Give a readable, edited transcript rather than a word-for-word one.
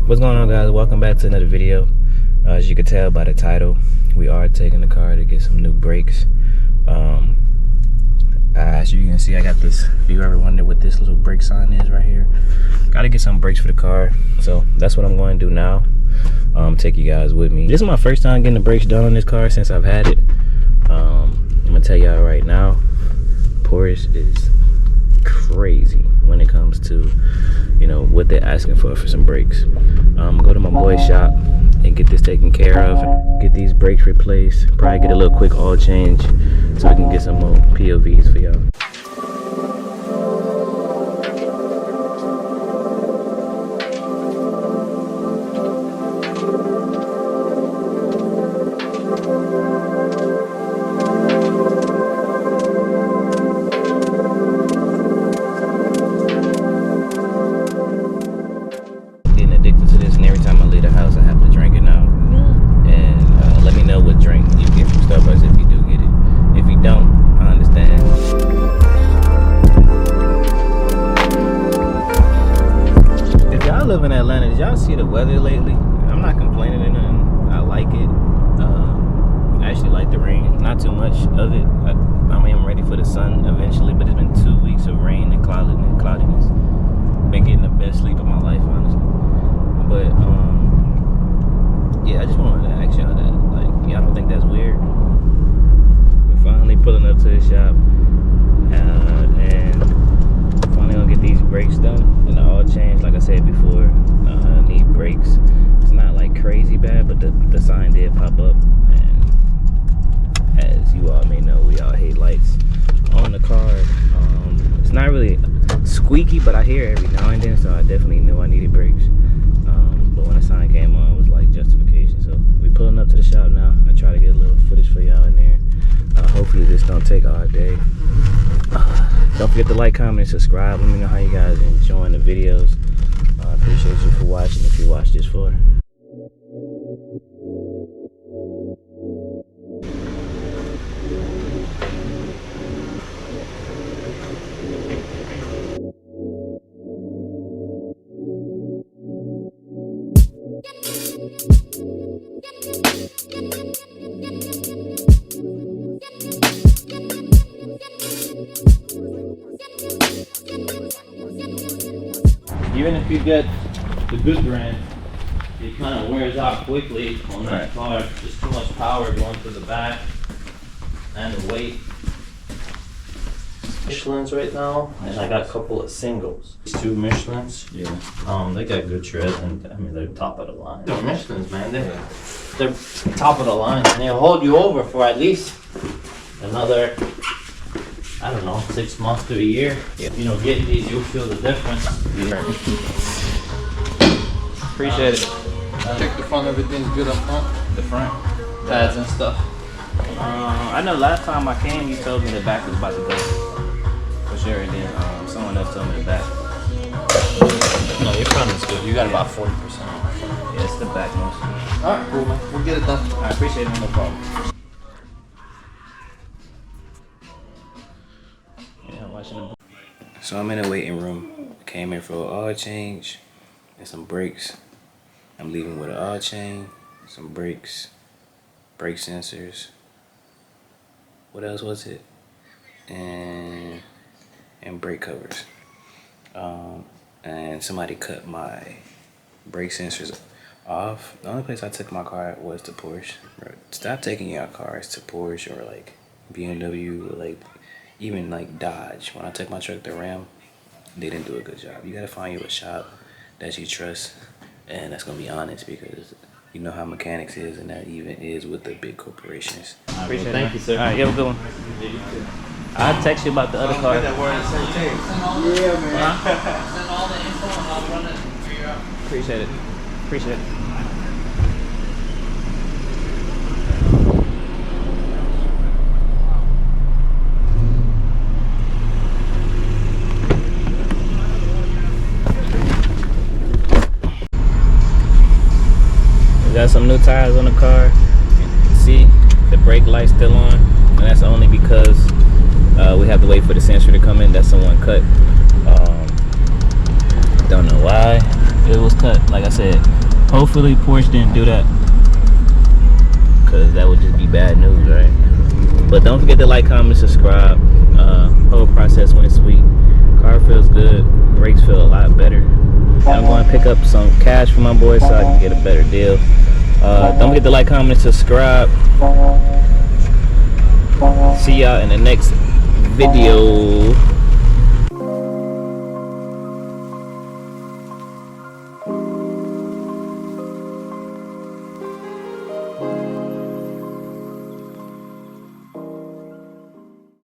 What's going on, guys? Welcome back to another video. As you can tell by the title, we are taking the car to get some new brakes. As you can see, I got this. If you ever wondered what this little brake sign is right here, got to get some brakes for the car. So that's what I'm going to do now. Take you guys with me. This is my first time getting the brakes done on this car since I've had it. I'm gonna tell y'all right now, Porsche is crazy when it comes to, you know, what they're asking for some brakes. Go to my boy's shop and get this taken care of, get these brakes replaced, probably get a little quick oil change so we can get some more POVs for y'all. Live in Atlanta. Did y'all see the weather lately? I'm not complaining or nothing. I like it. I actually like the rain. Not too much of it. I mean, I'm ready for the sun eventually, but it's been 2 weeks of rain and cloudiness. Been getting the best sleep of my life, honestly. But yeah, I just wanted to ask y'all that. Like, y'all don't think that's weird? We're finally pulling up to the shop, and finally gonna get these brakes done and the oil change. Like I said before, need brakes. It's not like crazy bad, but the sign did pop up, and as you all may know, we all hate lights on the car. It's not really squeaky, but I hear it every now and then, so I definitely knew I needed brakes. But when the sign came on, it was like justification. So we pulling up to the shop now. I try to get a little footage for y'all in there. Hopefully this don't take all day. Don't forget to like, comment, and subscribe. Let me know how you guys are enjoying the videos. I appreciate you for watching if you watch this for. Even if you get the good brand, it kind of wears out quickly on that car. Just too much power going through the back and the weight. Michelin's right now, and I got a couple of singles. These 2 Michelin's. Yeah. They got good tread, and I mean they're top of the line. They're Michelin's, man. They're top of the line, and they'll hold you over for at least another, I don't know, 6 months to a year. Yeah. You know, getting these, you'll feel the difference. Yeah. Appreciate it. Check the front, everything's good up front. The front? Pads and stuff. I know last time I came, you told me the back was about to go. For sure, and then someone else told me the back. No, your front is good. You got about 40%. Yeah, it's the back mostly. Alright, cool, man. We'll get it done. I appreciate it, no problem. So I'm in the waiting room. Came in for an oil change and some brakes. I'm leaving with an oil change, some brakes, brake sensors. What else was it? And brake covers. And somebody cut my brake sensors off. The only place I took my car was to Porsche. Stop taking your cars to Porsche or like BMW or like even like Dodge. When I took my truck to Ram, they didn't do a good job. You gotta find you a shop that you trust and that's gonna be honest, because you know how mechanics is, and that even is with the big corporations. Appreciate it. Thank you, sir. Alright, you have a good one. I'll text you about the other car. Yeah, man. Send all the info and I'll run it for you. Appreciate it. Appreciate it. Got some new tires on the car. See, the brake light's still on, and that's only because we have to wait for the sensor to come in that someone cut. Don't know why. it was cut. Like I said, hopefully Porsche didn't do that, because that would just be bad news, right? But don't forget to like, comment, subscribe. Whole process went sweet. Car feels good. Brakes feel a lot better. I'm going to pick up some cash for my boy so I can get a better deal. Don't forget to like, comment, subscribe. See y'all in the next video.